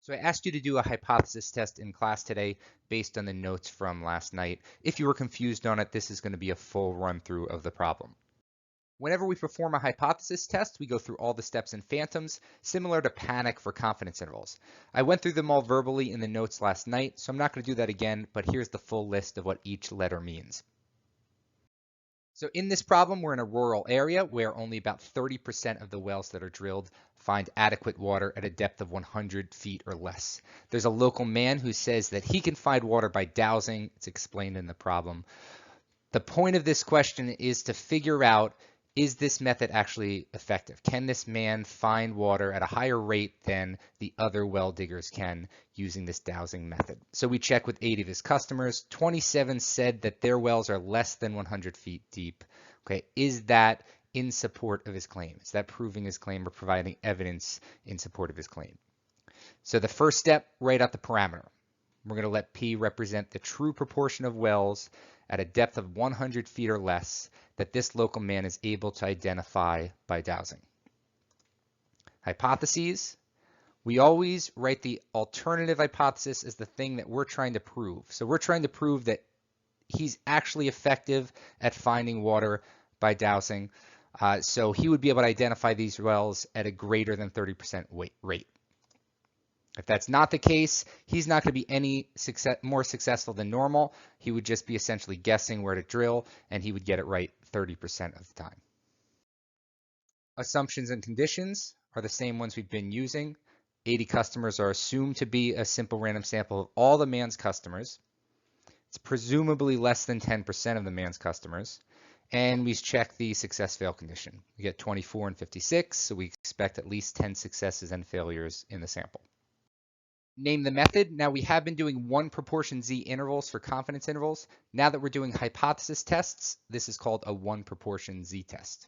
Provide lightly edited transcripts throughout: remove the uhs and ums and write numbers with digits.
So I asked you to do a hypothesis test in class today based on the notes from last night. If you were confused on it, this is going to be a full run through of the problem. Whenever we perform a hypothesis test, we go through all the steps in Phantoms, similar to Panic for confidence intervals. I went through them all verbally in the notes last night, so I'm not going to do that again, but here's the full list of what each letter means. So in this problem, we're in a rural area where only about 30% of the wells that are drilled find adequate water at a depth of 100 feet or less. There's a local man who says that he can find water by dowsing. It's explained in the problem. The point of this question is to figure out, is this method actually effective? Can this man find water at a higher rate than the other well diggers can using this dowsing method? So we check with 8 of his customers. 27 said that their wells are less than 100 feet deep. Okay, is that in support of his claim? Is that proving his claim or providing evidence in support of his claim? So the first step, write out the parameter. We're going to let P represent the true proportion of wells at a depth of 100 feet or less that this local man is able to identify by dowsing. Hypotheses. We always write the alternative hypothesis as the thing that we're trying to prove. So we're trying to prove that he's actually effective at finding water by dowsing. So he would be able to identify these wells at a greater than 30% rate. If that's not the case, he's not going to be any more successful than normal. He would just be essentially guessing where to drill, and he would get it right 30% of the time. Assumptions and conditions are the same ones we've been using. 80 customers are assumed to be a simple random sample of all the man's customers. It's presumably less than 10% of the man's customers. And we check the success-fail condition. We get 24 and 56, so we expect at least 10 successes and failures in the sample. Name the method. Now we have been doing 1 proportion Z intervals for confidence intervals. Now that we're doing hypothesis tests, this is called a 1 proportion Z test.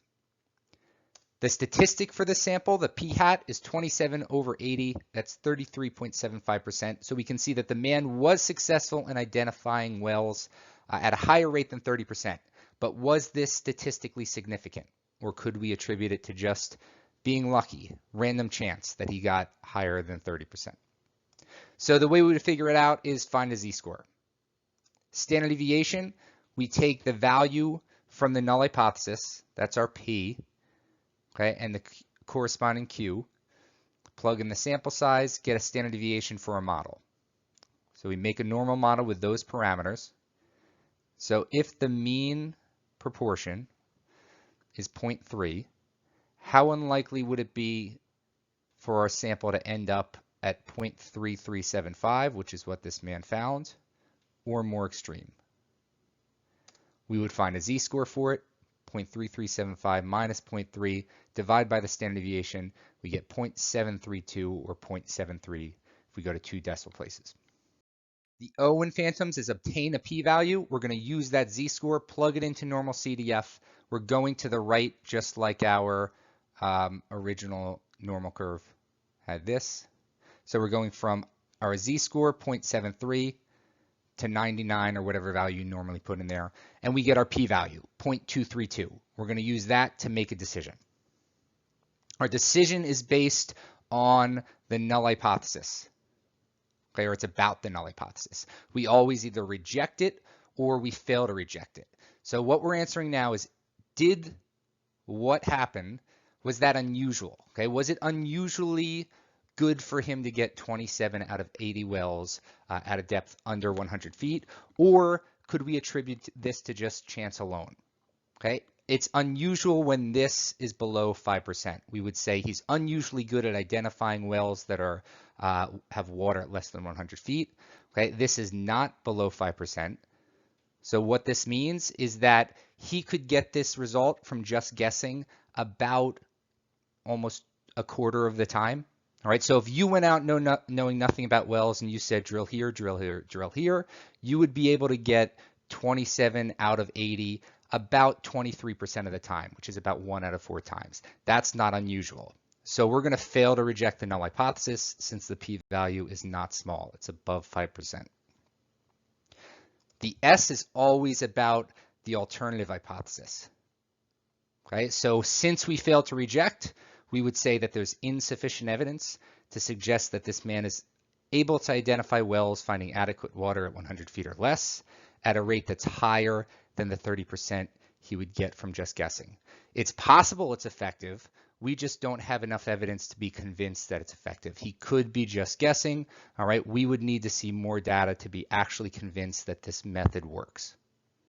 The statistic for this sample, the p hat, is 27 over 80. That's 33.75%. So we can see that the man was successful in identifying wells at a higher rate than 30%. But was this statistically significant? Or could we attribute it to just being lucky, random chance that he got higher than 30%? So the way we would figure it out is find a z-score. Standard deviation, we take the value from the null hypothesis, that's our p, okay, and the corresponding q, plug in the sample size, get a standard deviation for our model. So we make a normal model with those parameters. So if the mean proportion is 0.3, how unlikely would it be for our sample to end up at 0.3375, which is what this man found, or more extreme? We would find a z-score for it, 0.3375 minus 0.3, divide by the standard deviation, we get 0.732 or 0.73 if we go to 2 decimal places. The O in Phantoms is obtain a p-value. We're going to use that z-score, plug it into normal CDF. We're going to the right just like our original normal curve had this. So we're going from our z-score, 0.73, to 99 or whatever value you normally put in there. And we get our p-value, 0.232. We're going to use that to make a decision. Our decision is based on the null hypothesis. Okay, or it's about the null hypothesis. We always either reject it or we fail to reject it. So what we're answering now is, did what happened, was that unusual? Okay, was it unusually good for him to get 27 out of 80 wells at a depth under 100 feet? Or could we attribute this to just chance alone? Okay, it's unusual when this is below 5%. We would say he's unusually good at identifying wells that are have water at less than 100 feet. Okay, this is not below 5%. So what this means is that he could get this result from just guessing about almost a quarter of the time. All right, so if you went out knowing nothing about wells and you said drill here, drill here, drill here, you would be able to get 27 out of 80 about 23% of the time, which is about 1 out of 4 times. That's not unusual. So we're going to fail to reject the null hypothesis since the p-value is not small. It's above 5%. The S is always about the alternative hypothesis. Okay, so since we failed to reject, we would say that there's insufficient evidence to suggest that this man is able to identify wells finding adequate water at 100 feet or less at a rate that's higher than the 30% he would get from just guessing. It's possible it's effective. We just don't have enough evidence to be convinced that it's effective. He could be just guessing. All right, we would need to see more data to be actually convinced that this method works.